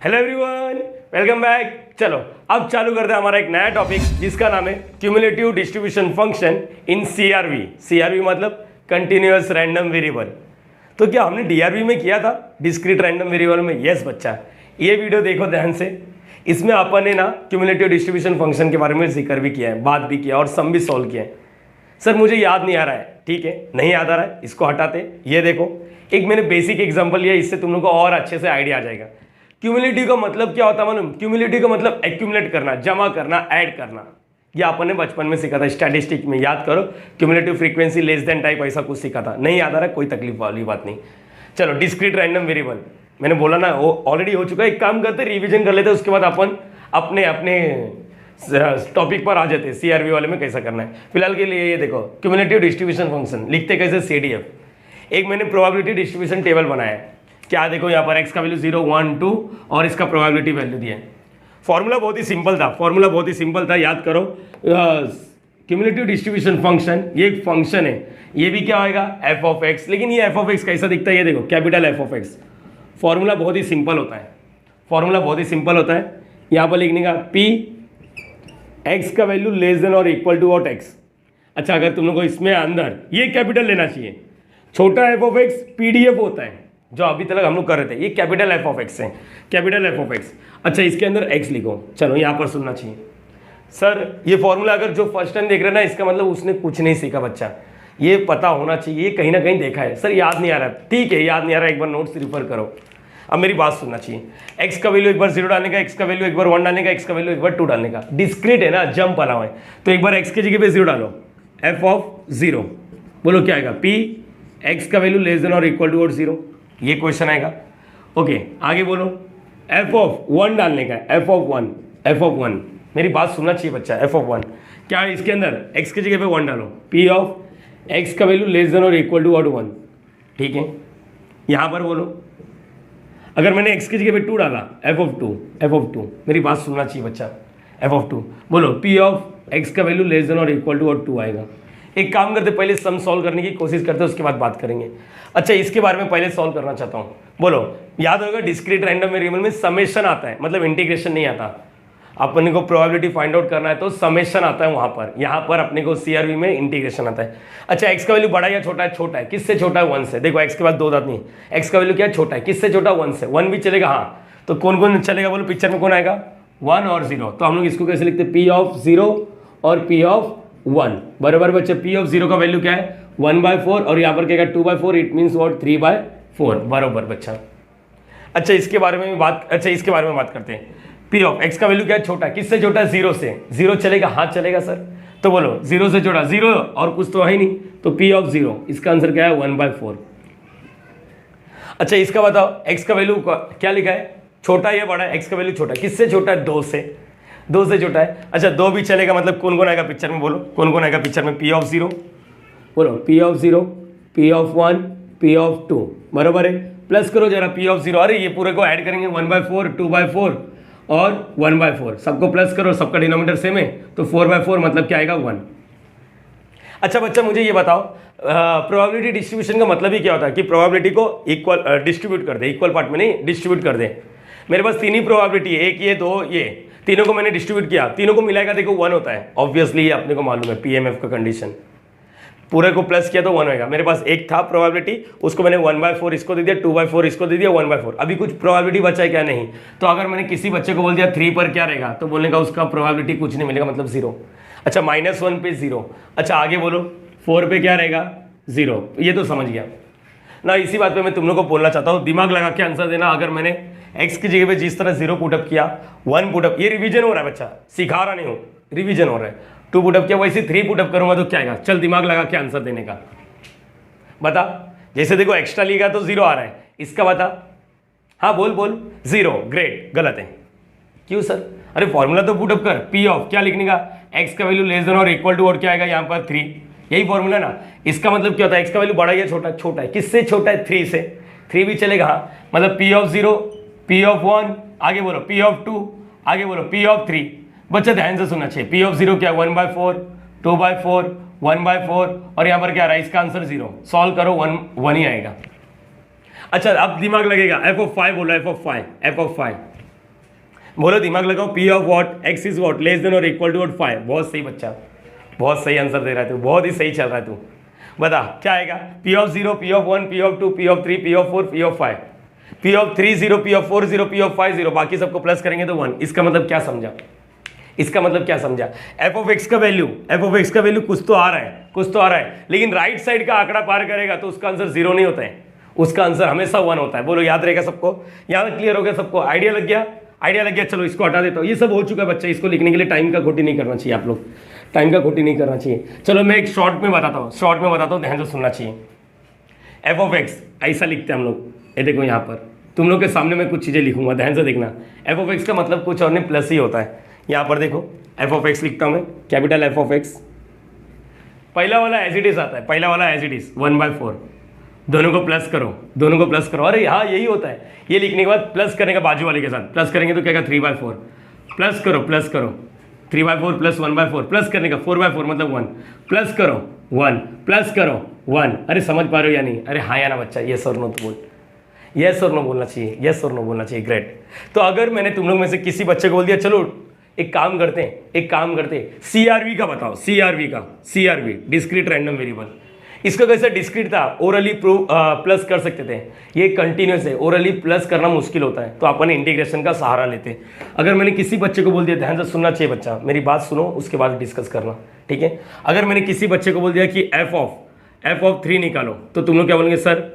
Hello everyone, welcome back. चलो अब चालू करते हैं हमारा एक नया टॉपिक जिसका नाम है cumulative distribution function in CR-V. CR-V मतलब कंटिन्यूअस रैंडम वेरिएबल। तो क्या हमने डीआरवी में किया था, डिस्क्रीट रैंडम वेरिएबल में? यस बच्चा, ये वीडियो देखो ध्यान से। इसमें अपन ने ना क्यूमुलेटिव डिस्ट्रीब्यूशन फंक्शन के बारे में जिक्र भी किया है, बात भी किया और सम भी सॉल्व किया है। सर मुझे याद नहीं आ रहा है, ठीक है, नहीं याद आ रहा है, इसको हटाते। ये देखो, एक मैंने बेसिक एग्जांपल लिया, इससे तुम लोग को और अच्छे से आइडिया आ जाएगा। क्यूमुलेटिव का मतलब क्या होता है मालूम? क्यूमुलेटिव का मतलब एक्यूमुलेट करना, जमा करना, ऐड करना। ये अपन ने बचपन में सीखा था स्टैटिस्टिक में, याद करो। Cumulative frequency less than type ऐसा कुछ सीखा था, नहीं याद आ रहा है, कोई तकलीफ वाली बात नहीं। चलो डिस्क्रीट रैंडम वेरिएबल मैंने बोला ना, वो ऑलरेडी हो चुका है। एक काम करते, रिवीजन कर लेते, उसके बाद अपन अपने अपने टॉपिक पर आ जाते हैं। सीआरवी वाले में कैसा करना है। फिलहाल के लिए ये देखो, क्यूमुलेटिव डिस्ट्रीब्यूशन फंक्शन लिखते कैसे, सीडीएफ। एक मैंने प्रोबेबिलिटी डिस्ट्रीब्यूशन टेबल बनाया है। क्या देखो यहाँ पर x का वैल्यू 0, 1, 2 और इसका प्रोबेबिलिटी वैल्यू दिया है। फॉर्मूला बहुत ही सिंपल था, याद करो। क्यूमुलेटिव डिस्ट्रीब्यूशन फंक्शन, ये एक फंक्शन है, ये भी क्या होगा, एफ ऑफ एक्स। लेकिन ये एफ ऑफ एक्स कैसा दिखता है, ये देखो, capital F of x. Formula बहुत ही सिंपल होता है, यहाँ पर लिखने का पी एक्स का वैल्यू लेस देन और इक्वल टू वॉट एक्स। अच्छा, अगर तुम लोग को इसमें अंदर ये कैपिटल लेना चाहिए, छोटा एफ ऑफ एक्स पीडीएफ होता है, जो अभी तक हम लोग कर रहे थे। ये कैपिटल एफ ऑफ एक्स है, कैपिटल एफ ऑफ एक्स। अच्छा, इसके अंदर एक्स लिखो। चलो यहाँ पर सुनना चाहिए। सर ये फॉर्मूला अगर जो फर्स्ट टाइम देख रहे हैं ना, इसका मतलब उसने कुछ नहीं सीखा बच्चा, ये पता होना चाहिए, ये कहीं ना कहीं देखा है। सर याद नहीं आ रहा, ठीक है, याद नहीं आ रहा, एक बार नोट्स रिफर करो। अब मेरी बात सुनना चाहिए। एक्स का वैल्यू एक बार 0 डालने का, एक्स का वैल्यू एक बार 1 डालने का, एक्स का वैल्यू एक बार 2 डालने का। डिस्क्रीट है ना, जंप वाला है, तो एक बार एक्स की जगह पे 0 डालो, एफ ऑफ 0। बोलो क्या आएगा, पी एक्स का वैल्यू लेस देन और इक्वल टू 0। ये क्वेश्चन आएगा। ओके, आगे बोलो, एफ ऑफ 1 डालने का, एफ ऑफ 1। मेरी बात सुनना चाहिए बच्चा, एफ ऑफ 1 क्या है, इसके अंदर एक्स की जगह पे 1 डालो, पी ऑफ एक्स का वैल्यू लेस देन और इक्वल टू 1। ठीक है, यहाँ पर बोलो, अगर मैंने एक्स की जगह पे 2 डाला, एफ ऑफ 2। मेरी बात सुनना चाहिए बच्चा, एफ ऑफ 2। बोलो पी ऑफ एक्स का वैल्यू लेस देन और इक्वल टू 2 आएगा। एक काम करते, पहले सम सॉल्व करने की कोशिश करते, उसके बाद बात करेंगे। अच्छा, इसके बारे में पहले सॉल्व करना चाहता हूँ। बोलो, याद होगा डिस्क्रीट रैंडम वेरिएबल में समेशन आता है, मतलब इंटीग्रेशन नहीं आता। अपने को प्रोबेबिलिटी फाइंड आउट करना है तो समेशन आता है वहाँ पर। यहाँ पर अपने को सीआरवी में इंटीग्रेशन आता है। अच्छा, एक्स का वैल्यू बड़ा या छोटा है? छोटा है। किससे छोटा है? 1 से। देखो एक्स के बाद 2 दांत नहीं, एक्स का वैल्यू क्या है, छोटा है। किससे छोटा? 1 से। 1 भी चलेगा, हाँ। तो कौन कौन चलेगा बोलो, पिक्चर में कौन आएगा, 1 और 0। तो हम लोग इसको कैसे लिखते हैं, पी ऑफ 0 और पी ऑफ 1 बराबर बच्चे। पी ऑफ 0 का वैल्यू क्या है, 1/4 और यहाँ पर क्या है, 2/4। इट मीन्स वॉट, 3/4 बराबर बच्चा। अच्छा, इसके बारे में बात करते हैं। पी ऑफ एक्स का वैल्यू क्या है, छोटा। किससे छोटा है? 0 से। 0 चलेगा, हाँ चलेगा सर। तो बोलो 0 से छोटा, 0 और कुछ तो है ही नहीं, तो पी ऑफ 0, इसका आंसर क्या है, 1/4। अच्छा, इसका बताओ, एक्स का वैल्यू क्या लिखा है, छोटा या बड़ा है? एक्स का वैल्यू छोटा। किससे छोटा है? 2 से। 2 से छोटा है। अच्छा, 2 भी चलेगा, मतलब कौन कौन आएगा पिक्चर में, बोलो कौन कौन आएगा पिक्चर में। पी ऑफ 0, बोलो P of 0, P of 1, P of 2 बराबर है। प्लस करो जरा, पी ऑफ 0, अरे ये पूरे को ऐड करेंगे, 1/4, 2/4 और 1/4, सबको प्लस करो, सबका डिनोमिनेटर सेम है, तो 4/4 मतलब क्या आएगा, 1। अच्छा बच्चा, मुझे ये बताओ, प्रोबेबिलिटी डिस्ट्रीब्यूशन का मतलब ही क्या होता है कि प्रोबेबिलिटी को इक्वल डिस्ट्रीब्यूट कर दे, इक्वल पार्ट में नहीं, डिस्ट्रीब्यूट कर दे। मेरे पास 3 ही प्रोबेबिलिटी है, एक ये, 2 ये, तीनों को मैंने डिस्ट्रीब्यूट किया, तीनों को मिलाएगा, देखो 1 होता है। ऑब्वियसली ये अपने को मालूम है, पीएमएफ का कंडीशन। पूरे को प्लस किया तो 1 होएगा। मेरे पास एक था प्रोबेबिलिटी, उसको मैंने 1/4 इसको दे दिया, 2/4 इसको दे दिया, 1/4। अभी कुछ प्रोबेबिलिटी बचा है क्या? नहीं। तो अगर मैंने किसी बच्चे को बोल दिया 3 पर क्या रहेगा, तो बोलने का उसका प्रोबेबिलिटी कुछ नहीं मिलेगा, मतलब 0। अच्छा, -1 पे 0। अच्छा, आगे बोलो, 4 पे क्या रहेगा, 0। ये तो समझ गया ना। इसी बात पे मैं तुम लोग को बोलना चाहता हूँ, दिमाग लगा के आंसर देना। अगर मैंने एक्स की जगह पे जिस तरह 0 पुटअप किया, 1 पुटअप, ये रिवीजन हो रहा है बच्चा, सिखा रहा नहीं हूँ, रिवीजन हो रहा है। 2 पुटअप किया, वैसे 3 पुटअप करूंगा तो क्या आएगा। चल दिमाग लगा के आंसर देने का बता। जैसे देखो एक्स्ट्रा लिखा तो 0 आ रहा है, इसका बता। हाँ बोल 0, ग्रेट, गलत है। क्यों सर? अरे फॉर्मूला तो पुटअप कर, पी ऑफ क्या लिखने का, एक्स का वैल्यू लेस देन और इक्वल टू, और क्या आएगा यहाँ पर 3। यही फॉर्मूला ना। इसका मतलब क्या होता है, एक्स का वैल्यू बड़ा या छोटा? छोटा है। किससे छोटा है? 3 से। 3 भी चलेगा, हाँ। मतलब पी ऑफ 0, पी ऑफ 1, आगे बोलो पी ऑफ 2, आगे बोलो पी ऑफ 3। बच्चा ध्यान से सुनना चाहिए। पी ऑफ 0 क्या, 1/4, 2/4, 1/4 और यहाँ पर क्या रहा है, इसका आंसर 0। सॉल्व करो, 1 ही आएगा। अच्छा, अब दिमाग लगेगा, f of 5 बोलो, f of 5, बोलो दिमाग लगाओ, P of what x is what less than और इक्वल टू वॉट 5। बहुत सही बच्चा, बहुत सही आंसर दे रहा है तू, बहुत ही सही चल रहा है तू। बता क्या आएगा, P of 0, P of 1, P of 2, P of 3, P of 4, P of 5, P of 3 0, P of 4 0, P of 5 0, बाकी सबको प्लस करेंगे तो 1। इसका मतलब क्या समझा, इसका मतलब क्या समझा, एफ ऑफ एक्स का वैल्यू, एफ ऑफ एक्स का वैल्यू कुछ तो आ रहा है, कुछ तो आ रहा है, लेकिन राइट साइड का आंकड़ा पार करेगा तो उसका आंसर 0 नहीं होता है, उसका आंसर हमेशा 1 होता है। बोलो याद रहेगा सबको, यहाँ क्लियर हो गया सबको, आइडिया लग गया, आइडिया लग गया। चलो इसको हटा देता हूँ, ये सब हो चुका है बच्चा, इसको लिखने के लिए टाइम का खोटी नहीं करना चाहिए, आप लोग टाइम का खोटी नहीं करना चाहिए। चलो मैं एक शॉर्ट में बताता हूँ, शॉर्ट में बताता हूँ, ध्यान से सुनना चाहिए। एफ ऑफ एक्स ऐसा लिखते हैं हम लोग, ये देखो यहाँ पर तुम लोग के सामने मैं कुछ चीज़ें लिखूंगा, ध्यान से देखना। एफ ऑफ एक्स का मतलब कुछ और नहीं प्लस ही होता है। यहाँ पर देखो एफ ऑफ एक्स लिखता हूँ मैं, कैपिटल एफ ऑफ एक्स, पहला वाला एज इट इज आता है, पहला वाला एज इट इज 1/4, दोनों को प्लस करो, दोनों को प्लस करो। अरे हाँ यही होता है, ये लिखने के बाद प्लस करने का बाजू वाले के साथ, प्लस करेंगे तो क्या का 3/4, प्लस करो 3/4 प्लस 1/4, प्लस करने का 4/4 मतलब 1, प्लस करो 1, प्लस करो 1। अरे समझ पा रहे हो या नहीं? अरे हाँ या ना बच्चा, यस और नो तो बोल, यस और नो बोलना चाहिए, यस और नो बोलना चाहिए। ग्रेट। तो अगर मैंने तुम लोग में से किसी बच्चे को बोल दिया चलो एक काम करते हैं, एक काम करते हैं, सीआरवी का बताओ, सीआरवी का, सीआरवी डिस्क्रीट रैंडम वेरिएबल, इसका कैसे डिस्क्रीट था, ओरली प्लस कर सकते थे, ये कंटिन्यूस है, ओरली प्लस करना मुश्किल होता है तो अपन इंटीग्रेशन का सहारा लेते हैं। अगर मैंने किसी बच्चे को बोल दिया, ध्यान से सुनना चाहिए बच्चा, मेरी बात सुनो उसके बाद डिस्कस करना, ठीक है। अगर मैंने किसी बच्चे को बोल दिया कि एफ ऑफ 3 निकालो, तो तुम लोग क्या बोलेंगे, सर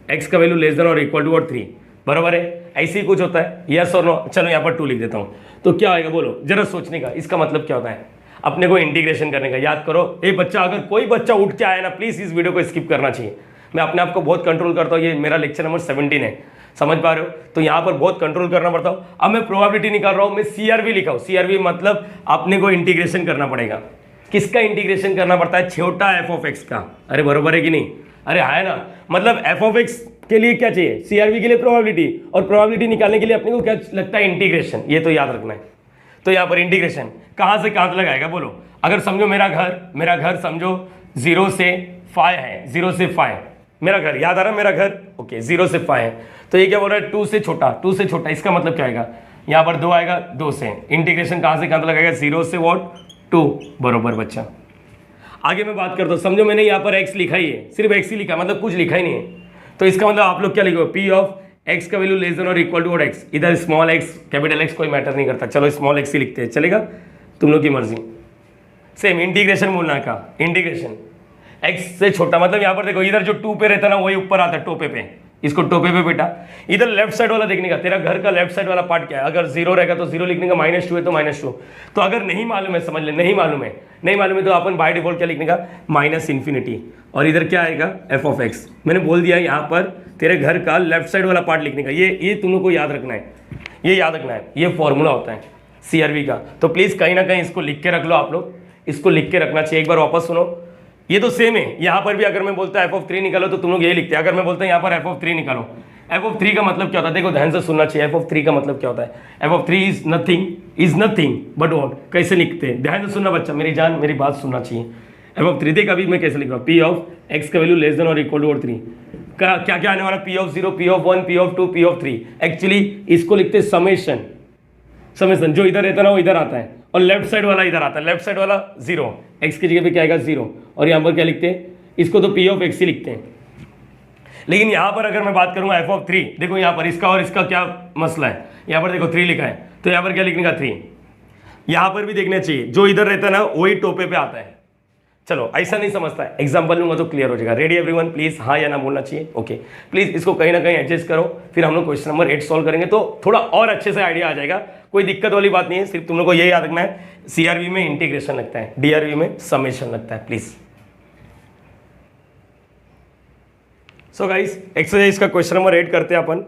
एक्स का वैल्यू लेस देन और इक्वल टू और 3, बराबर है, ऐसे ही कुछ होता है, यस और नो। चलो यहाँ पर 2 लिख देता हूँ, तो क्या आएगा बोलो, जरा सोचने का, इसका मतलब क्या होता है, अपने को इंटीग्रेशन करने का। याद करो, ए बच्चा, अगर कोई बच्चा उठ के आया ना, प्लीज इस वीडियो को स्किप करना चाहिए। मैं अपने आप को बहुत कंट्रोल करता हूँ, ये मेरा लेक्चर नंबर 17 है, समझ पा रहे हो, तो यहाँ पर बहुत कंट्रोल करना पड़ता हूँ। अब मैं प्रोबेबिलिटी निकाल रहा हूँ, मैं सीआरवी लिखा हूँ, सीआरवी मतलब अपने को इंटीग्रेशन करना पड़ेगा। किसका इंटीग्रेशन करना पड़ता है, छोटा एफ ऑफ एक्स का। अरे बरोबर है कि नहीं, अरे है ना, मतलब एफ ऑफ एक्स के लिए क्या चाहिए, सीआरवी के लिए प्रोबेबिलिटी, और प्रोबेबिलिटी निकालने के लिए अपने को क्या लगता है, इंटीग्रेशन, ये तो याद रखना है। तो यहाँ पर इंटीग्रेशन कहाँ से कहाँ तक लगाएगा बोलो। अगर समझो मेरा घर समझो 0 से 5 है, 0 से 5 मेरा घर, याद आ रहा है मेरा घर, ओके 0 से 5 है, तो ये क्या बोल रहा है, 2 से छोटा, इसका मतलब क्या आएगा, यहाँ पर 2 आएगा, 2 से इंटीग्रेशन कहाँ से कहाँ तक लगाएगा, 0 से वॉट 2, बरोबर बच्चा। आगे मैं बात करता हूँ, समझो मैंने यहाँ पर x लिखा ही है, सिर्फ x ही लिखा, मतलब कुछ लिखा ही नहीं है, तो इसका मतलब आप लोग क्या लिखो, पी ऑफ x का वैल्यू लेस देन और इक्वल टू x, इधर स्मॉल x कैपिटल X कोई मैटर नहीं करता, चलो स्मॉल x ही लिखते हैं, चलेगा, तुम लोग की मर्जी। सेम इंटीग्रेशन बोलना का, इंटीग्रेशन x से छोटा, मतलब यहाँ पर देखो, इधर जो 2 पे रहता है ना वही ऊपर आता है टोपे पे, इसको टोपे पे बेटा। इधर लेफ्ट साइड वाला देखने का, तेरा घर का लेफ्ट साइड वाला पार्ट क्या है, अगर 0 रहेगा तो 0 लिखने का, -2 है तो -2। तो अगर नहीं मालूम है, समझ ले, नहीं मालूम है तो अपन बाय डिफॉल्ट क्या लिखने का, -∞, और इधर क्या आएगा, एफ ऑफ एक्स। मैंने बोल दिया यहाँ पर तेरे घर का लेफ्ट साइड वाला पार्ट लिखने का, ये तुम लोग को याद रखना है, ये याद रखना है, ये फॉर्मूला होता है सीआरवी का। तो प्लीज़ कहीं ना कहीं इसको लिख के रख लो, आप लोग इसको लिख के रखना चाहिए। एक बार वापस सुनो, ये तो सेम है, यहाँ पर भी अगर मैं बोलता एफ ऑफ 3 निकालो तो तुम लोग यही लिखते हैं, अगर मैं बोलता हूँ यहाँ पर एफ ऑफ 3 निकालो, एफ ऑफ 3 का मतलब क्या होता है, देखो ध्यान से सुनना चाहिए, एफ ऑफ 3 का मतलब क्या होता है, F of 3 is nothing but what, कैसे लिखते हैं, ध्यान से सुनना बच्चा, मेरी जान मेरी बात सुनना चाहिए। एफ ऑफ 3 देख, अभी मैं कैसे लिख रहा हूँ, पी ऑफ एक्स का वैल्यू लेस देन और इक्वल टू और 3 का क्या क्या आने वाला, P of 0, P of 1, P of 2, P of 3। Actually इसको लिखते हैं समेशन, जो इधर रहता है ना वो इधर आता है, और लेफ्ट साइड वाला इधर आता है, लेफ्ट साइड वाला 0, एक्स की जगह पे क्या आएगा 0, और यहाँ पर क्या लिखते हैं, इसको तो पी ऑफ एक्स ही लिखते हैं। लेकिन यहाँ पर अगर मैं बात करूँगा एफ ऑफ 3, देखो यहाँ पर इसका और इसका क्या मसला है, यहाँ पर देखो 3 लिखा है, तो यहाँ पर क्या लिखने का 3, यहाँ पर भी देखना चाहिए, जो इधर रहता है ना वही टोपे पे आता है। चलो ऐसा नहीं समझता है, एग्जाम्पल लूंगा तो क्लियर हो जाएगा। रेडी एवरीवन, प्लीज हाँ या ना बोलना चाहिए, ओके। प्लीज इसको कहीं ना कहीं एडजस्ट करो, फिर हम लोग क्वेश्चन नंबर 8 सॉल्व करेंगे तो थोड़ा और अच्छे से आइडिया आ जाएगा। कोई दिक्कत वाली बात नहीं है, सिर्फ तुम लोग को ये याद रखना है, सीआरवी में इंटीग्रेशन लगता है, डीआरवी में समेशन लगता है, प्लीज। सो गाइस, एक्सरसाइज का क्वेश्चन नंबर 8 करते हैं अपन।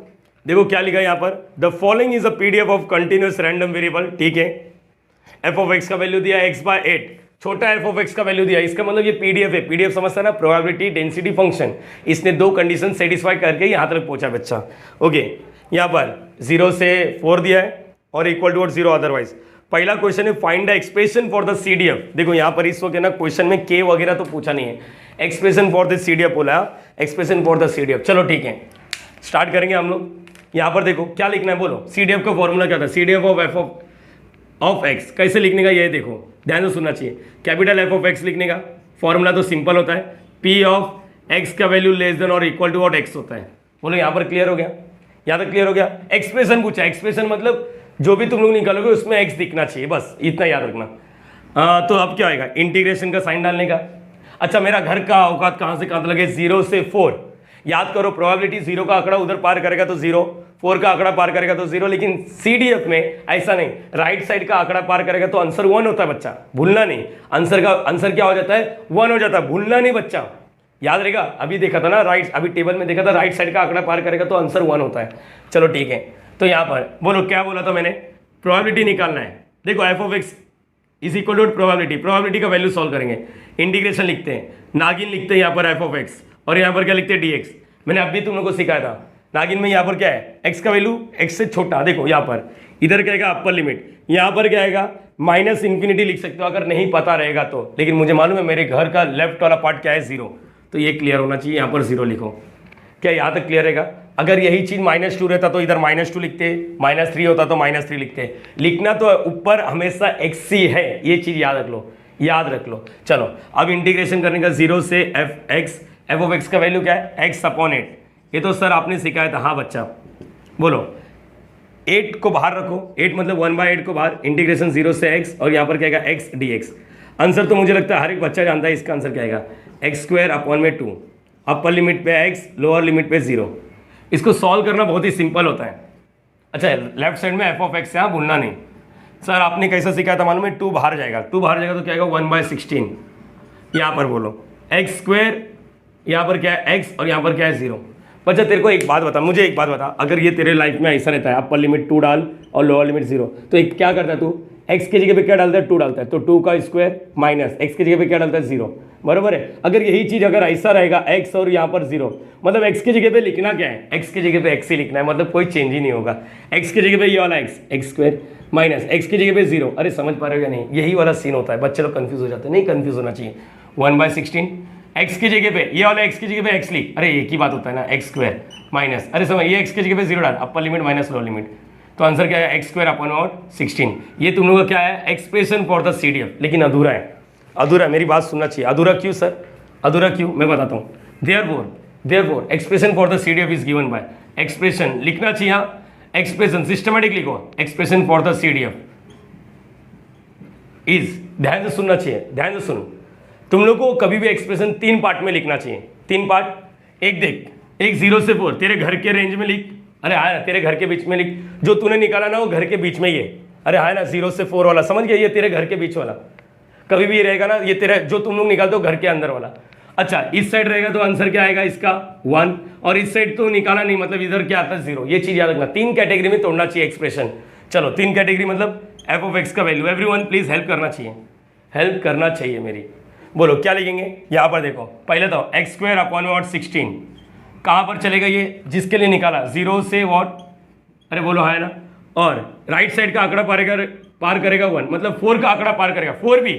देखो क्या लिखा है यहाँ पर, the following is a PDF of continuous random variable, ठीक है। एफ ऑफ एक्स का वैल्यू दिया x/8, छोटा एफ ऑफ एक्स का वैल्यू दिया, इसका मतलब ये पीडीएफ है, पीडीएफ समझता है ना, प्रोबेबिलिटी डेंसिटी फंक्शन। इसने 2 कंडीशन सेटिस्फाई करके यहाँ तक पहुंचा बच्चा, ओके। यहाँ पर 0 से 4 दिया है और इक्वल टू 0 अदरवाइज। पहला क्वेश्चन है find the expression for the CDF. देखो यहाँ पर इस वक्त ना क्वेश्चन में के वगैरह तो पूछा नहीं है, एक्सप्रेशन फॉर द सीडीएफ बोला, एक्सप्रेशन फॉर द सीडीएफ। चलो ठीक है, स्टार्ट करेंगे हम लोग। यहाँ पर देखो क्या लिखना है, बोलो सी डी एफ का फॉर्मूला क्या था, C D F of F of X कैसे लिखने का, ये देखो ध्यान से सुनना चाहिए। कैपिटल एफ ऑफ एक्स लिखने का फॉर्मूला तो सिंपल होता है, पी ऑफ एक्स का वैल्यू लेस देन और इक्वल टू व्हाट एक्स होता है। बोलो यहाँ पर क्लियर हो गया, यहाँ तक क्लियर हो गया। एक्सप्रेशन पूछा, एक्सप्रेशन मतलब जो भी तुम लोग निकालोगे उसमें एक्स दिखना चाहिए, बस इतना याद रखना। तो अब क्या आएगा, इंटीग्रेशन का साइन डालने का। अच्छा मेरा घर का औकात कहाँ से कहाँ तक लगे, 0 से 4। याद करो प्रोबेबिलिटी 0 का आंकड़ा उधर पार करेगा तो 0, 4 का आंकड़ा पार करेगा तो 0, लेकिन सीडीएफ में ऐसा नहीं, राइट साइड का आंकड़ा पार करेगा तो आंसर 1 होता है बच्चा, भूलना नहीं। आंसर क्या हो जाता है, 1 हो जाता है, भूलना नहीं बच्चा, याद रहेगा। अभी देखा था ना राइट, अभी टेबल में देखा था राइट साइड का आंकड़ा पार करेगा तो आंसर 1 होता है। चलो ठीक है, तो यहाँ पर बोलो क्या बोला था मैंने, प्रोबेबिलिटी निकालना है। देखो F of x is equal to probability, probability का वैल्यू सॉल्व करेंगे। इंटीग्रेशन लिखते हैं, नागिन लिखते हैं यहाँ पर एफ ऑफ एक्स, और यहाँ पर क्या लिखते हैं डी एक्स। मैंने अभी तुम लोगों को सिखाया था नागिन में यहाँ पर क्या है, एक्स का वैल्यू एक्स से छोटा, देखो यहाँ पर इधर क्या आएगा अपर लिमिट, यहाँ पर क्या आएगा माइनस इन्फिनिटी लिख सकते हो अगर नहीं पता रहेगा तो, लेकिन मुझे मालूम है मेरे घर का लेफ्ट वाला पार्ट क्या है 0, तो ये क्लियर होना चाहिए, यहाँ पर 0 लिखो। क्या यहाँ तक क्लियर रहेगा? अगर यही चीज -2 रहता तो इधर -2 लिखते, -3 होता तो -3 लिखते। लिखना तो ऊपर हमेशा एक्स ही है, ये चीज याद रख लो, याद रख लो। चलो अब इंटीग्रेशन करने का 0 से एफ ऑफ एक्स का वैल्यू क्या है, x/8। ये तो सर आपने सिखाया था, हाँ बच्चा बोलो 8 को बाहर रखो, 8 मतलब 1/8 को बाहर, इंटीग्रेशन 0 से x और यहाँ पर क्या आएगा x dx। आंसर तो मुझे लगता है हर एक बच्चा जानता है, इसका आंसर क्या आएगा x²/2, अपर लिमिट पे x, लोअर लिमिट पे 0। इसको सॉल्व करना बहुत ही सिंपल होता है। अच्छा लेफ्ट साइड में एफ ऑफ एक्स है, यहाँ भूलना नहीं। सर आपने कैसा सिखाया था मालूम है, 2 बाहर जाएगा, 2 बाहर जाएगा तो क्या आएगा 1/16। यहाँ पर बोलो x², यहाँ पर क्या है x और यहाँ पर क्या है 0। बच्चा तेरे को एक बात बता, मुझे एक बात बता, अगर ये तेरे लाइफ में ऐसा रहता है अपर लिमिट 2 डाल और लोअर लिमिट 0, तो एक क्या करता है तू, x की जगह पे क्या डालता है 2 डालता है, तो 2 का स्क्वायर माइनस x की जगह पे क्या डालता है 0, बराबर है। अगर यही चीज अगर ऐसा रहेगा x और यहाँ पर 0, मतलब x की जगह पे लिखना क्या है, x की जगह पे x ही लिखना है, मतलब कोई चेंज ही नहीं होगा। x की जगह पे ये वाला x² माइनस x की जगह पे 0। अरे समझ पा रहे हो या नहीं, यही वाला सीन होता है, बच्चे लोग कंफ्यूज हो जाते हैं, नहीं कंफ्यूज होना चाहिए। 1/16 x की जगह पे, ये वाला x की जगह पे x लिख, अरे एक ही बात होता है ना, x² माइनस, अरे समझ ये x की जगह पे 0 डाल, upper limit minus lower limit, तो आंसर क्या है x²/16। ये तुम लोगों का क्या है, एक्सप्रेशन फॉर द सीडीएफ, लेकिन अधूरा है, अधूरा, मेरी बात सुनना चाहिए। अधूरा क्यों सर, अधूरा क्यों, मैं बताता हूँ। Therefore expression for the CDF is given by, expression लिखना चाहिए, एक्सप्रेशन सिस्टमैटिक लिखो, expression for the CDF is, ध्यान से सुनना चाहिए, ध्यान से सुनो। तुम लोग को कभी भी एक्सप्रेशन 3 पार्ट में लिखना चाहिए, 3 पार्ट। एक देख, एक 0 से 4 तेरे घर के रेंज में लिख, अरे हाँ ना तेरे घर के बीच में लिख, जो तूने निकाला ना वो घर के बीच में ही है, अरे हाँ ना 0 से 4 वाला समझ गया, ये तेरे घर के बीच वाला कभी भी रहेगा ना, ये तेरा जो तुम लोग निकालते हो घर के अंदर वाला। अच्छा इस साइड रहेगा तो आंसर क्या आएगा इसका 1, और इस साइड तो निकाला नहीं, मतलब इधर क्या आता है 0। ये चीज याद रखना, 3 कैटेगरी में तोड़ना चाहिए एक्सप्रेशन। चलो 3 कैटेगरी मतलब एफ ऑफ एक्स का वैल्यू, एवरीवन प्लीज हेल्प करना चाहिए, हेल्प करना चाहिए मेरी। बोलो क्या लिखेंगे, यहाँ पर देखो पहले तो x²/16 कहाँ पर चलेगा, ये जिसके लिए निकाला 0 से व्हाट, अरे बोलो है ना, और राइट साइड का आंकड़ा पार करेगा 1, मतलब 4 का आंकड़ा पार करेगा, 4 भी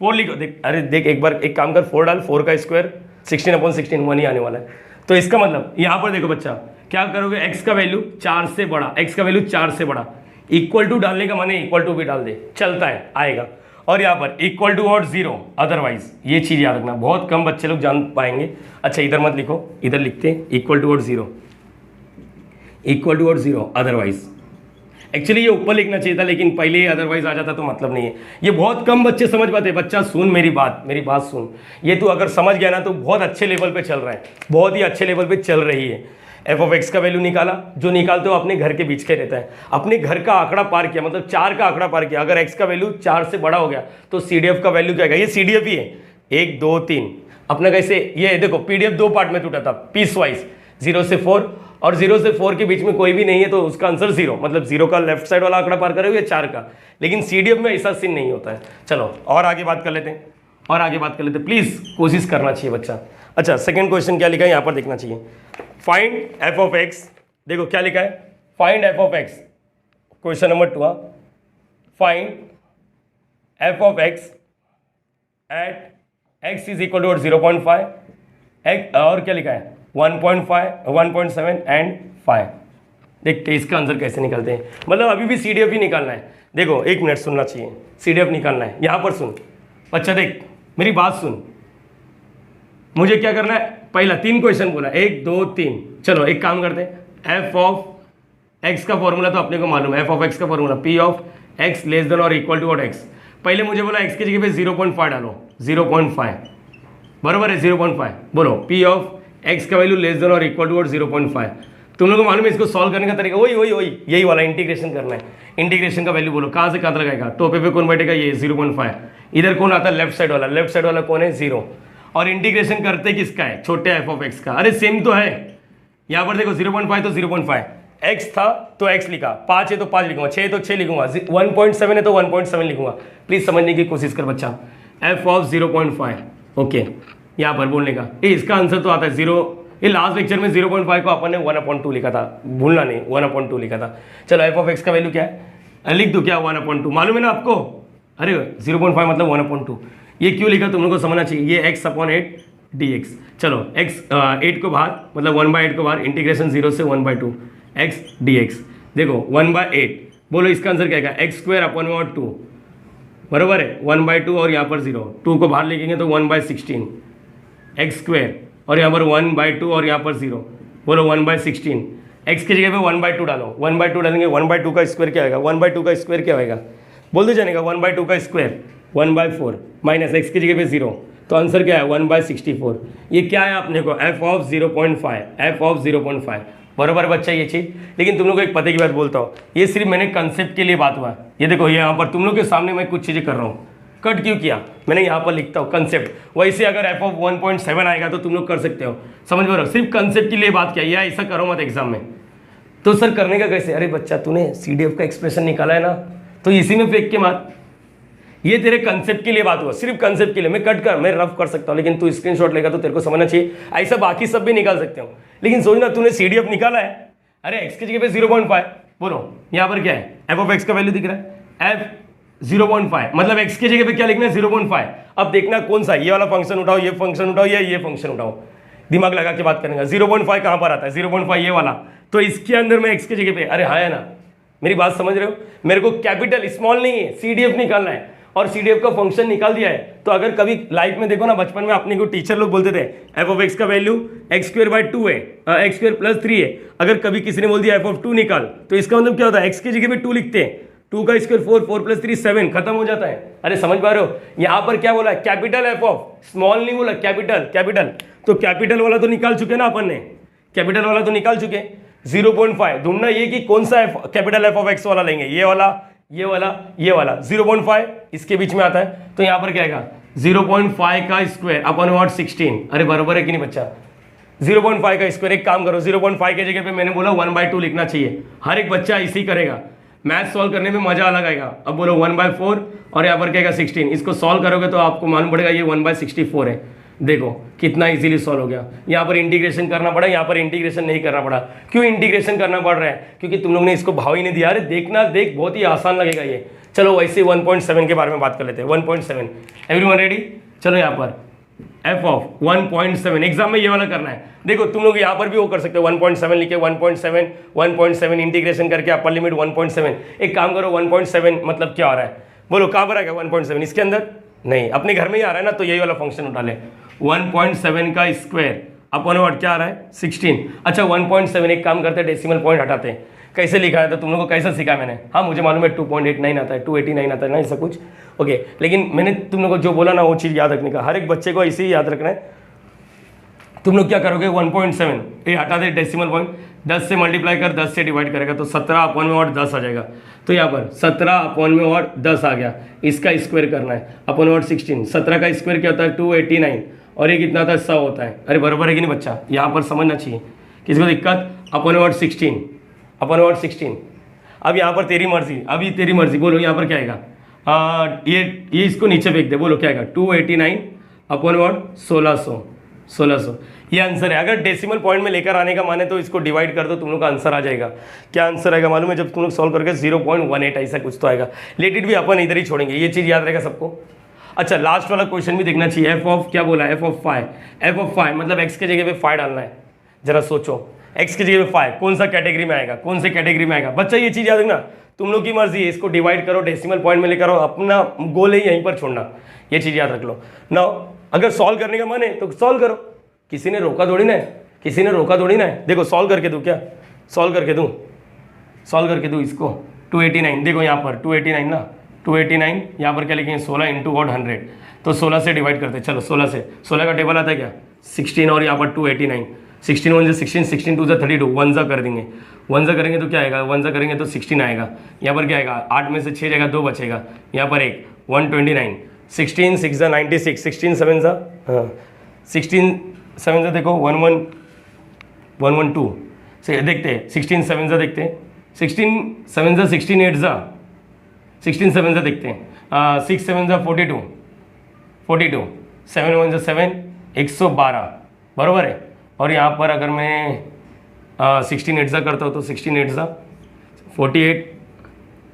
4 लिखो, देख अरे देख एक बार एक काम कर, 4 डाल, 4 का स्क्वायर 16/16 1 ही आने वाला है। तो इसका मतलब यहाँ पर देखो बच्चा क्या करोगे, x का वैल्यू 4 से बड़ा, x का वैल्यू 4 से बड़ा, इक्वल टू डालने का माने इक्वल टू भी डाल दे, चलता है आएगा। और यहाँ पर इक्वल टू और 0 अदरवाइज, ये चीज याद रखना, बहुत कम बच्चे लोग जान पाएंगे। अच्छा इधर मत लिखो, इधर लिखते हैं इक्वल टू और 0, इक्वल टू और 0 अदरवाइज। एक्चुअली ये ऊपर लिखना चाहिए था, लेकिन पहले ही अदरवाइज आ जाता तो मतलब नहीं है। ये बहुत कम बच्चे समझ पाते। बच्चा सुन मेरी बात सुन, ये तू अगर समझ गया ना तो बहुत अच्छे लेवल पे चल रहा है, बहुत ही अच्छे लेवल पे चल रही है। एफ ऑफ एक्स का वैल्यू निकाला, जो निकालते हो अपने घर के बीच का रहता है, अपने घर का आंकड़ा पार किया, मतलब 4 का आंकड़ा पार किया। अगर एक्स का वैल्यू 4 से बड़ा हो गया तो सीडीएफ का वैल्यू क्या आएगा, ये सीडीएफ ही है 1 2 3 अपना कैसे, ये देखो पीडीएफ 2 पार्ट में टूटा था पीस वाइज, 0 से 4, और 0 से 4 के बीच में कोई भी नहीं है तो उसका आंसर 0, मतलब 0 का लेफ्ट साइड वाला आंकड़ा पार करोगे 4 का। लेकिन सीडीएफ में ऐसा सीन नहीं होता है। चलो और आगे बात कर लेते हैं, और आगे बात कर लेते हैं, प्लीज कोशिश करना चाहिए बच्चा। अच्छा सेकंड क्वेश्चन क्या लिखा है यहाँ पर देखना चाहिए, फाइंड एफ ऑफ एक्स। देखो क्या लिखा है, find F of X, question number 2, find F of X at X is equal to 0.5 और क्या लिखा है 1.5 1.7 एंड 5। देखते हैं इसका आंसर कैसे निकालते हैं। मतलब अभी भी CDF ही निकालना है। देखो 1 मिनट सुनना चाहिए, CDF निकालना है। यहाँ पर सुन बच्चा, देख मेरी बात सुन, मुझे क्या करना है, पहला 3 क्वेश्चन बोला, 1 2 3। चलो एक काम करते हैं, एफ ऑफ एक्स का फॉर्मूला तो अपने को मालूम है, एफ ऑफ एक्स का formula P of x less than और इक्वल टू एक्स। पहले मुझे बोला एक्स की जगह पे 0.5 डालो, 0.5 बराबर है 0.5। बोलो पी ऑफ एक्स का वैल्यू लेस देन और इक्वल टू 0.5। तुम लोगों को मालूम है इसको सॉल्व करने का तरीका, वही यही वाला इंटीग्रेशन करना है। इंटीग्रेशन का वैल्यू बोलो कहाँ से कहाँ तक आएगा, टोपे पे कौन बैठेगा, ये 0.5। इधर कौन आता है, लेफ्ट साइड वाला, लेफ्ट साइड वाला कौन है, 0। और इंटीग्रेशन करते किसका है, छोटे एफ ऑफ एक्स का। अरे सेम तो है, यहाँ पर देखो 0.5 तो 0.5, एक्स था तो एक्स लिखा, 5 है तो 5 लिखूंगा, 6 है तो 6 लिखूंगा, 1.7 है तो 1.7 लिखूंगा। प्लीज समझने की कोशिश कर बच्चा, एफ ऑफ 0.5 ओके, यहाँ पर बोलने का ये इसका आंसर तो आता है 0। ये लास्ट लेक्चर में 0.5 को अपन ने 1/2 लिखा था, भूलना नहीं 1/2 लिखा था। चलो एफ ऑफ एक्स का वैल्यू क्या है, लिख दो क्या 1/2, मालूम है ना आपको। अरे 0.5 मतलब 1/2, ये क्यों लिखा तुम लोगों को समझना चाहिए, ये x/8 dx। चलो x 8 को बाहर, मतलब 1/8 को बाहर, इंटीग्रेशन 0 से 1/2 x dx। देखो 1/8, बोलो इसका आंसर क्या आएगा, x²/2 बराबर है 1/2 और यहाँ पर 0, 2 को बाहर लिखेंगे तो 1/16 x² और यहाँ पर 1/2 और यहाँ पर 0, बोलो 1/16। x की जगह पे 1/2 डालो, 1/2 डालेंगे, 1/2 का स्क्वायर क्या आएगा, 1/2 का स्क्वायर क्या होएगा, बोल दो जानेगा 1/2 का स्क्वायर 1/4 माइनस x की जगह पे 0, तो आंसर क्या है 1/64। ये क्या है अपने को, f ऑफ 0.5, f ऑफ 0.5 बराबर बच्चा ये चीज़। लेकिन तुम लोग को एक पते की बात बोलता हूँ, ये सिर्फ मैंने कंसेप्ट के लिए बात हुआ। ये देखो ये यहाँ पर तुम लोग के सामने मैं कुछ चीज़ें कर रहा हूँ, कट क्यों किया मैंने यहाँ पर लिखता हूँ कंसेप्ट। वैसे अगर f ऑफ 1.7 आएगा तो तुम लोग कर सकते हो, समझ में, सिर्फ कंसेप्ट के लिए बात किया, या ऐसा करो मत एग्जाम में। तो सर करने का कैसे, अरे बच्चा तूने CDF का एक्सप्रेशन निकाला है ना, तो इसी में फेंक के मार। ये तेरे कंसेप्ट के लिए बात हुआ, सिर्फ कंसेप्ट के लिए। मैं कट कर, मैं रफ कर सकता हूँ, लेकिन तू स्क्रीनशॉट लेगा तो तेरे को समझना चाहिए। ऐसा बाकी सब भी निकाल सकते हो, लेकिन सोचना तूने CDF निकाला है, अरे x की जगह पे 0.5, बोलो यहाँ पर क्या है, एफ ऑफ एक्स का वैल्यू दिख रहा है, एफ 0.5 मतलब x की जगह पे क्या लिखना है 0.5। अब देखना कौन सा, ये वाला फंक्शन उठाओ, ये फंक्शन उठाओ, या ये फंक्शन उठाओ, दिमाग लगा के बात करेंगे। 0.5 कहाँ पर आता है, 0.5 ये वाला, तो इसके अंदर में x की जगह पे, अरे हाँ है ना, मेरी बात समझ रहे हो, मेरे को कैपिटल स्मॉल नहीं है, CDF निकालना है, और CDF का फंक्शन निकाल दिया है। तो अगर कभी लाइफ में देखो ना, बचपन में अपने को टीचर लोग बोलते थे एफ ऑफ एक्स का वैल्यू x²/2 है, x² + 3 है। अगर कभी किसी ने बोल दिया एफ ऑफ 2 निकाल, तो इसका मतलब क्या होता है, x की जगह पे 2 लिखते हैं, 2 का स्क्वायर 4, 4 + 3 7, खत्म हो जाता है। अरे समझ पा रहे हो, यहाँ पर क्या बोला, कैपिटल एफ ऑफ, स्मॉल नहीं बोला, कैपिटल। तो कैपिटल वाला तो निकाल चुके ना अपन ने, कैपिटल वाला तो निकाल चुके। 0.5 ढूंढना ये कि कौन सा कैपिटल एफ ऑफ एक्स वाला लेंगे, ये वाला 0.5 इसके बीच में आता है, तो यहाँ पर क्या आएगा 0.5 का स्क्वायर अपन 16। अरे बराबर है कि नहीं बच्चा, 0.5 का स्क्वायर। एक काम करो, 0.5 के जगह पे मैंने बोला 1/2 लिखना चाहिए, हर एक बच्चा इसी करेगा, मैथ सॉल्व करने में मजा अलग आएगा। अब बोलो 1/4 और यहाँ पर क्या आएगा 16, इसको सॉल्व करोगे तो आपको मालूम पड़ेगा ये 1/64 है। देखो कितना इजीली सॉल्व हो गया। यहाँ पर इंटीग्रेशन करना पड़ा, यहाँ पर इंटीग्रेशन नहीं करना पड़ा। क्यों इंटीग्रेशन करना पड़ रहा है, क्योंकि तुम लोग ने इसको भाव ही नहीं दिया। अरे देखना, देख बहुत ही आसान लगेगा ये। चलो वैसे 1.7 के बारे में बात कर लेते हैं। 1.7 एवरीवन रेडी, चलो यहाँ पर f ऑफ 1.7 एग्जाम में ये वाला करना है। देखो तुम लोग यहाँ पर भी वो कर सकते हो, 1.7 लिखे 1.7 इंटीग्रेशन करके अपर लिमिट 1.7। एक काम करो 1.7 मतलब क्या हो रहा है, बोलो कहाँ पर आएगा 1.7, इसके अंदर नहीं, अपने घर में ही आ रहा है ना, तो यही वाला फंक्शन उठा ले। 1.7 का स्क्वायर अपन वर्ड क्या आ रहा है 16। अच्छा 1.7 एक काम करते हैं, डेसिमल पॉइंट हटाते हैं। कैसे लिखा है तो तुम लोग को कैसा सीखा मैंने, हाँ मुझे मालूम है 2.89 आता है, 289 आता है ना, ऐसा कुछ ओके। लेकिन मैंने तुम लोग को जो बोला ना वो चीज़ याद रखने का, हर एक बच्चे को ऐसे ही याद रखना है। तुम लोग क्या करोगे 1.7 ये हटा दे, डेसिमल पॉइंट 10 से मल्टीप्लाई कर, 10 से डिवाइड करेगा तो 17/10 आ जाएगा। तो यहाँ पर 17/10 आ गया, इसका स्क्वायर करना है अपन 16। 17 का स्क्वायर क्या होता है 289, और ये कितना था 100 होता है। अरे बराबर है कि नहीं बच्चा, यहाँ पर समझना चाहिए, किसी को दिक्कत। अपन 16 अब यहाँ पर तेरी मर्जी, अभी तेरी मर्जी, बोलो यहाँ पर क्या आएगा, ये इसको नीचे फेंक दे, बोलो क्या आएगा 289/1600 ये आंसर है। अगर डेसिमल पॉइंट में लेकर आने का माने तो इसको डिवाइड कर दो, तुम लोग का आंसर आ जाएगा। क्या आंसर आएगा मालूम है, जब तुम लोग सॉल्व करके 0.18 ऐसा कुछ तो आएगा। लेटेड भी अपन इधर ही छोड़ेंगे, ये चीज़ याद रहेगा सबको। अच्छा लास्ट वाला क्वेश्चन भी देखना चाहिए। एफ ऑफ क्या बोला, एफ ऑफ 5 मतलब एक्स के जगह पे 5 डालना है। जरा सोचो एक्स की जगह पे 5 कौन सा कैटेगरी में आएगा, कौन से कैटेगरी में आएगा। बच्चा ये चीज़ याद रखना, तुम लोग की मर्जी है, इसको डिवाइड करो, डेसिमल पॉइंट में लेकर आओ, अपना गोल है यहीं पर छोड़ना, ये चीज़ याद रख लो। नाउ अगर सॉल्व करने का मन है तो सॉल्व करो, किसी ने रोका थोड़ी ना है, किसी ने रोका थोड़ी ना है। देखो सॉल्व करके दूँ क्या, सॉल्व करके दूँ इसको 289, देखो यहाँ पर 289 ना, 289 यहाँ पर क्या लिखेंगे 16 इंटू वॉट 100, तो 16 से डिवाइड करते हैं। चलो 16 से, 16 का टेबल आता है क्या 16 और यहाँ पर 289, 16 1 से 16, 16 2 से 32, 1 ज़ा कर देंगे, 1 ज़ा करेंगे तो क्या आएगा, 1 ज़ा करेंगे तो 16 आएगा। यहाँ पर क्या आएगा 8 में से 6 जाएगा 2 बचेगा, यहाँ पर 1 129, 16 6 ज़ा 96, 16 7 ज़ा 16 7 ज़ा देखो 112 से देखते हैं, 16 7 ज़ा देखते हैं, 16 7 ज़ा 16 8 ज़ा 16 7 ज़ा देखते हैं, 6 7 ज़ा 42 7 1 ज़ा 7 112 बराबर है। और यहाँ पर अगर मैं 16 8 ज़ा करता हूँ तो 16 8 ज़ा 48,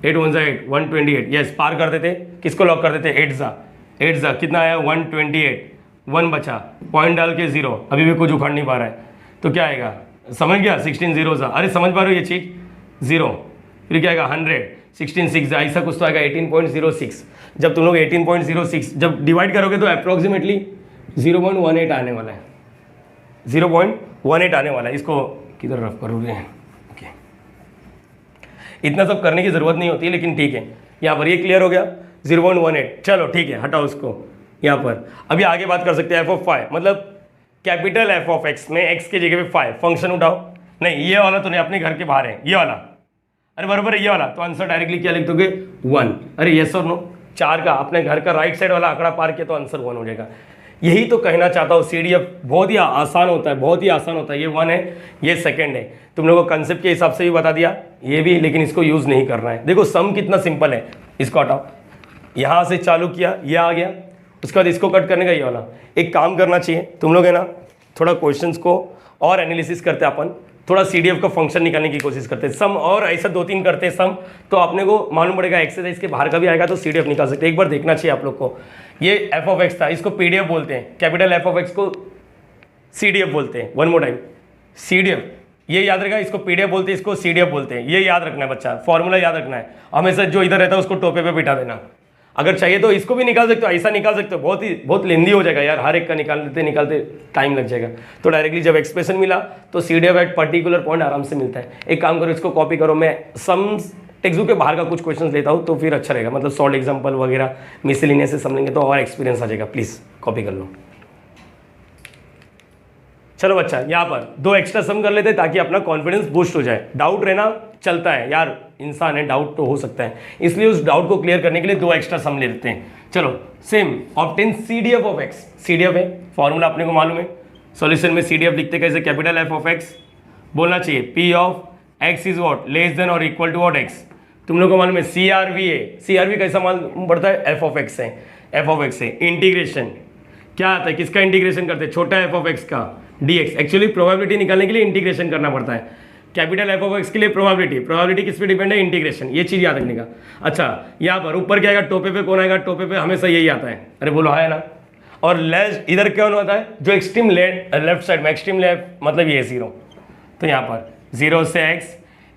8 1 ज़ा 8 128, यस पार कर देते, किसको लॉक कर देते 8 ज़ा कितना आया 128, 1 बचा, पॉइंट डाल के 0, अभी भी कुछ उखाड़ नहीं पा रहा है तो क्या आएगा, समझ गया 16 0 ज़ा, अरे समझ पा रहे हो ये चीज़ 0, फिर क्या आएगा 100, 16 6 ऐसा कुछ तो आएगा 18.06। जब तुम लोग 18.06 जब डिवाइड करोगे तो अप्रॉक्सीमेटली 0.18 आने वाला है, 0.18 आने वाला है। इसको किधर रफ करोगे, ओके इतना सब करने की ज़रूरत नहीं होती है, लेकिन ठीक है यहाँ पर ये क्लियर हो गया 0.18। चलो ठीक है हटाओ उसको यहाँ पर। अभी आगे बात कर सकते हैं f(5) मतलब कैपिटल f(x) में x की जगह पे 5 फंक्शन उठाओ, नहीं ये वाला तो नहीं, अपने घर के बाहर है ये वाला, अरे बराबर है ये वाला, तो आंसर डायरेक्टली क्या लिख दोगे 1। अरे यस और नो, 4 का अपने घर का राइट साइड वाला आंकड़ा पार किया तो आंसर 1 हो जाएगा। यही तो कहना चाहता हूँ, CDF बहुत ही आसान होता है, बहुत ही आसान होता है। ये 1 है, ये सेकंड है, तुम लोगों को कंसेप्ट के हिसाब से भी बता दिया ये भी, लेकिन इसको यूज़ नहीं करना है। देखो सम कितना सिंपल है, इसको हटाओ, यहाँ से चालू किया ये आ गया, उसके बाद इसको कट करने का ये वाला। एक काम करना चाहिए तुम लोग है ना, थोड़ा क्वेश्चंस को और एनालिसिस करते हैं अपन, थोड़ा CDF का फंक्शन निकालने की कोशिश करते हैं, सम और ऐसा 2-3 करते हैं सम, तो अपने को मालूम पड़ेगा एक्सरसाइज के बाहर का भी आएगा तो CDF निकाल सकते हैं। एक बार देखना चाहिए आप लोग को। ये f(x) था, इसको PDF बोलते हैं, कैपिटल f(x) को CDF बोलते हैं। वन मोर टाइम CDF, ये याद रखना, इसको PDF बोलते हैं, इसको CDF बोलते हैं, ये याद रखना है बच्चा, फॉर्मूला याद रखना है हमेशा। जो इधर रहता है उसको टोपे पे बिठा देना, अगर चाहिए तो इसको भी निकाल सकते हो, ऐसा निकाल सकते हो, बहुत लेंदी हो जाएगा यार, हर एक का निकालते टाइम लग जाएगा। तो डायरेक्टली जब एक्सप्रेशन मिला तो CDF एट पर्टिकुलर पॉइंट आराम से मिलता है। एक काम करो, इसको कॉपी करो, मैं सम टेक्स्ट बुक के बाहर का कुछ क्वेश्चन लेता हूँ तो फिर अच्छा रहेगा, मतलब शॉर्ट एग्जाम्पल वगैरह मिसलिनियस से समझेंगे तो और एक्सपीरियंस आ जाएगा। प्लीज़ कॉपी कर लो। चलो बच्चा यहाँ पर 2 एक्स्ट्रा सम कर लेते हैं ताकि अपना कॉन्फिडेंस बूस्ट हो जाए। डाउट रहना चलता है यार, इंसान है, डाउट तो हो सकता है, इसलिए उस डाउट को क्लियर करने के लिए 2 एक्स्ट्रा सम ले लेते हैं। चलो same obtain CDF of x, CDF है फॉर्मूला अपने को मालूम है, सॉल्यूशन में CDF लिखते कैसे, कैपिटल f ऑफ x बोलना चाहिए, p of x is what less than और इक्वल टू वॉट x, तुम लोग को मालूम है CRV है, CRV कैसा मालूम पड़ता है, f ऑफ x है, f ऑफ x है। इंटीग्रेशन क्या आता है, किसका इंटीग्रेशन करते हैं, छोटा f ऑफ x का dx, एक्चुअली प्रोबेबिलिटी निकालने के लिए इंटीग्रेशन करना पड़ता है। कैपिटल f ऑफ x के लिए प्रोबेबिलिटी किस पे डिपेंड है, इंटीग्रेशन, ये चीज़ याद रखने का। अच्छा यहाँ पर ऊपर क्या आएगा, टोपे पे कौन आएगा, टोपे पे हमेशा यही आता है, अरे बोलो है ना। और लेस इधर कौन होता है, जो एक्सट्रीम लेफ्ट साइड में, एक्सट्रीम लेफ्ट मतलब ये 0, तो यहाँ पर 0 से x,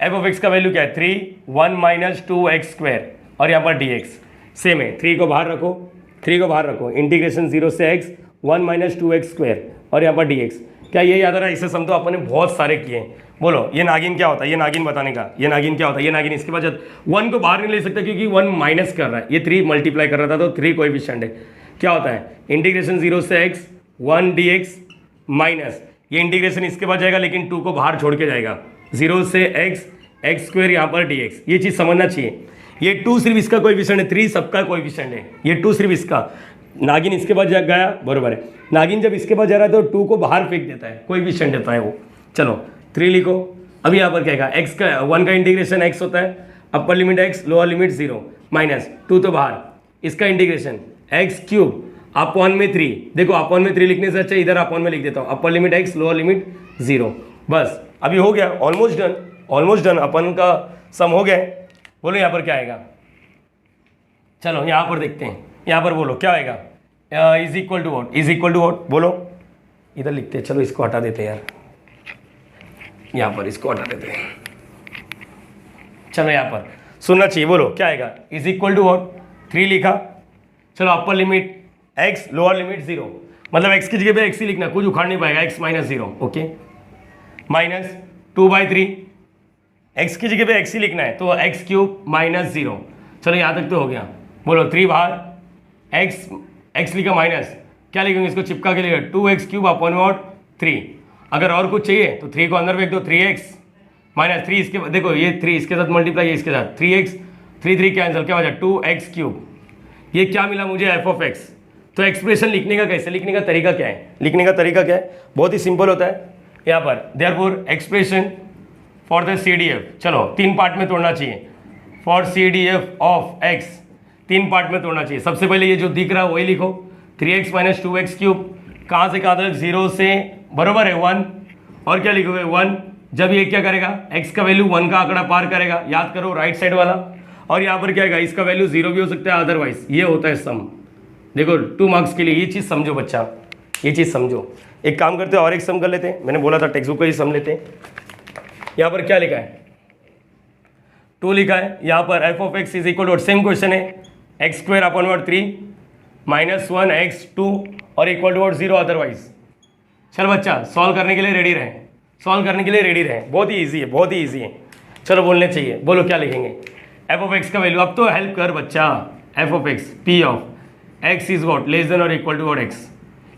f ऑफ x का वैल्यू क्या है 3, 1 माइनस 2x², और यहाँ पर dx सेम है, 3 को बाहर रखो, इंटीग्रेशन 0 से x 1 माइनस 2x², और यहाँ पर dx। क्या ये याद आ रहा है, इससे सम तो अपन ने बहुत सारे किए हैं। बोलो ये नागिन क्या होता है, ये नागिन बताने का, ये नागिन क्या होता है, ये नागिन इसके बाद 1 को बाहर नहीं ले सकता क्योंकि 1 माइनस कर रहा है, ये 3 मल्टीप्लाई कर रहा था तो 3 कोएफिशिएंट है। क्या होता है इंटीग्रेशन 0 से x 1 dx माइनस, ये इंटीग्रेशन इसके बाद जाएगा लेकिन 2 को बाहर छोड़ के जाएगा, 0 से x² यहाँ पर dx, ये चीज़ समझना चाहिए। ये 2 सिर्फ इसका कोएफिशिएंट है, 3 सबका कोएफिशिएंट है, ये 2 सिर्फ इसका, नागिन इसके बाद गया बरोबर है, नागिन जब इसके बाद जा रहा है तो 2 को बाहर फेंक देता है, कोएफिशिएंट देता है वो। चलो 3 लिखो, अभी यहाँ पर क्या आएगा, x का 1 का इंटीग्रेशन x होता है, upper limit x lower limit 0 minus 2 तो बाहर, इसका इंटीग्रेशन x³ अपॉन में 3, देखो अपॉन में 3 लिखने से अच्छा इधर अपॉन में लिख देता हूँ, upper limit x lower limit 0, बस अभी हो गया, ऑलमोस्ट डन, अपन का सम हो गया। बोलो यहाँ पर क्या आएगा, चलो यहाँ पर देखते हैं, यहाँ पर बोलो क्या आएगा, इज इक्वल टू वॉट बोलो, इधर लिखते हैं, चलो इसको हटा देते हैं यार, यहाँ पर इसको हटा देते हैं। चलो यहाँ पर सुनना चाहिए, बोलो क्या आएगा, इज इक्वल टू वॉट, 3 लिखा। चलो upper limit x, lower limit 0, मतलब x की जगह पे x ही लिखना, कुछ उखाड़ नहीं पाएगा, x minus 0, okay. Minus 2/3, x की जगह पे x ही लिखना है तो x क्यूब माइनस 0। चलो यहाँ तक तो हो गया। बोलो 3 बाहर, x लिखा माइनस, क्या लिखेंगे इसको चिपका के लिखेगा 2x क्यूब अपॉन वॉट 3। अगर और कुछ चाहिए तो 3 को अंदर फेंक दो, 3x माइनस 3, इसके देखो ये 3 इसके साथ मल्टीप्लाई, इसके साथ 3x, 3 कैंसिल, क्या बचा 2x क्यूब। ये क्या मिला मुझे, एफ ऑफ एक्स। तो एक्सप्रेशन लिखने का कैसे, लिखने का तरीका क्या है, लिखने का तरीका क्या है, बहुत ही सिंपल होता है। यहाँ पर therefore expression for the CDF, चलो 3 पार्ट में तोड़ना चाहिए। For CDF of x 3 part में तोड़ना चाहिए। सबसे पहले ये जो दिख रहा है वही लिखो, 3x माइनस 2x क्यूब, कहाँ से कहाँ तक, 0 से बराबर है 1, और क्या लिखोगे 1। जब ये क्या करेगा, x का वैल्यू 1 का आंकड़ा पार करेगा, याद करो राइट साइड वाला, और यहाँ पर क्या आएगा, इसका वैल्यू 0 भी हो सकता है, अदरवाइज ये होता है सम। देखो 2 मार्क्स के लिए ये चीज़ समझो बच्चा, ये चीज़ समझो। एक काम करते हैं और एक सम कर लेते हैं, मैंने बोला था टेक्स्ट बुक का ही सम लेते हैं। यहाँ पर क्या लिखा है, 2 लिखा है। यहाँ पर f of x is equal to, same question है, x square upon what 3 minus 1 x 2 और इक्वल टू वॉट 0 अदरवाइज। चल बच्चा सॉल्व करने के लिए रेडी रहें, सॉल्व करने के लिए रेडी रहें, बहुत ही ईजी है, बहुत ही ईजी है। चलो बोलने चाहिए, बोलो क्या लिखेंगे, एफ ऑफ एक्स का वैल्यू, अब तो हेल्प कर बच्चा, f of x p of x is what less than और equal to what x,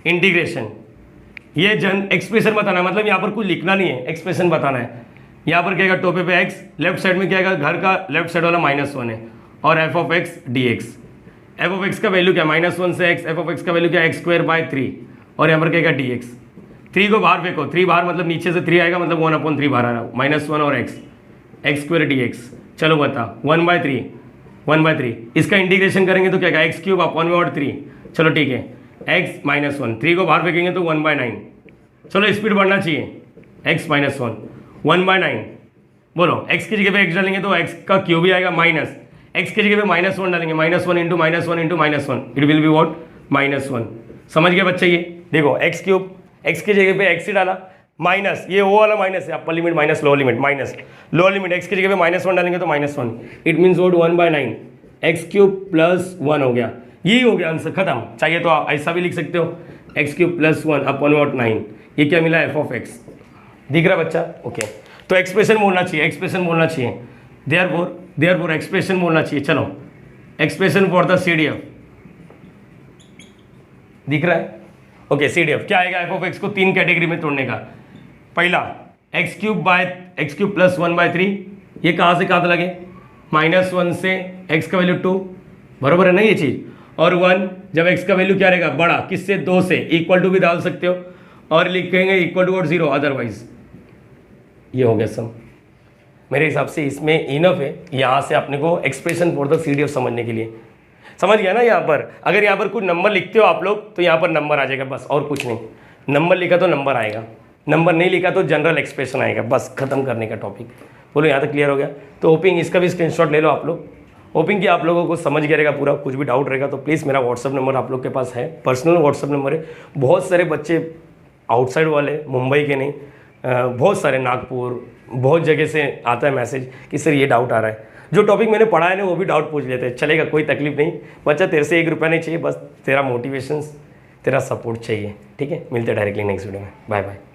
integration. ये जन एक्सप्रेशन बताना है, मतलब यहाँ पर कुछ लिखना नहीं है, एक्सप्रेशन बताना है। यहाँ पर क्या आएगा, टोपे पे x, लेफ्ट साइड में क्या आएगा, घर का लेफ्ट साइड वाला -1 है, और F of x D x. F of x का वैल्यू क्या, -1 से x, एफ ऑफ एक्स का वैल्यू क्या, x स्क्वायर बाय 3, और यहाँ पर क्या आएगा डी एक्स। 3 को बाहर फेंको, 3 बाहर मतलब नीचे से 3 आएगा, मतलब 1/3 बाहर आ रहा है, -1 और x स्क्वायर डी एक्स। चलो बता 1/3, इसका इंटीग्रेशन करेंगे तो क्या आएगा, x क्यूब अपॉन में और 3। चलो ठीक है, x -1, 3 को बाहर फेंकेंगे तो 1/9। चलो स्पीड बढ़ना चाहिए, x -1 1/9। बोलो x की जगह पे x डालेंगे तो x का क्यूब ही आएगा, माइनस x की जगह पे -1 डालेंगे, -1 into -1 into -1, it will be what -1। समझ गए बच्चे, ये देखो x क्यूब, x की जगह पे x ही डाला, माइनस ये वो वाला माइनस है, upper limit minus lower limit, minus lower limit x की जगह पे -1 डालेंगे तो -1, it means what 1/9, x cube plus 1 हो गया, यही हो गया आंसर, खत्म। चाहिए तो ऐसा भी लिख सकते हो, x cube plus 1 upon what 9, ये क्या मिला, एफ ऑफ एक्स। दिख रहा बच्चा, ओके। तो एक्सप्रेशन बोलना चाहिए, एक्सप्रेशन बोलना चाहिए, देयरफॉर एक्सप्रेशन बोलना चाहिए। चलो एक्सप्रेशन फॉर द CDF दिख रहा है, ओके। CDF क्या आएगा, एफ ऑफ एक्स को 3 कैटेगरी में तोड़ने का। पहला x क्यूब प्लस 1/3, ये कहाँ से कहाँ तक लगे, -1 से x का वैल्यू 2, बराबर है ना ये चीज़, और 1 जब x का वैल्यू क्या रहेगा, बड़ा किससे, 2 से, इक्वल टू भी डाल सकते हो, और लिखेंगे इक्वल टू वॉट 0 अदरवाइज। ये हो गया सम, मेरे हिसाब से इसमें इनफ है यहाँ से अपने को एक्सप्रेशन फॉर द CDF समझने के लिए। समझ गया ना, यहाँ पर अगर यहाँ पर कुछ नंबर लिखते हो आप लोग तो यहाँ पर नंबर आ जाएगा, बस और कुछ नहीं। नंबर लिखा तो नंबर आएगा, नंबर नहीं लिखा तो जनरल एक्सप्रेशन आएगा, बस खत्म करने का टॉपिक। बोलो यहाँ तक क्लियर हो गया। तो होपिंग इसका भी स्क्रीनशॉट ले लो आप लोग, होपिंग कि आप लोगों को समझ गया रहेगा पूरा। कुछ भी डाउट रहेगा तो प्लीज़ मेरा व्हाट्सअप नंबर आप लोग के पास है, पर्सनल व्हाट्सअप नंबर है। बहुत सारे बच्चे आउटसाइड वाले, मुंबई के नहीं, बहुत सारे नागपुर, बहुत जगह से आता है मैसेज कि सर ये डाउट आ रहा है, जो टॉपिक मैंने पढ़ा है ना वो भी डाउट पूछ लेते हैं। चलेगा, कोई तकलीफ नहीं बच्चा, तेरे से 1 रुपया नहीं चाहिए, बस तेरा मोटिवेशन, तेरा सपोर्ट चाहिए, ठीक है। मिलते हैं डायरेक्टली नेक्स्ट वीडियो में, बाय बाय।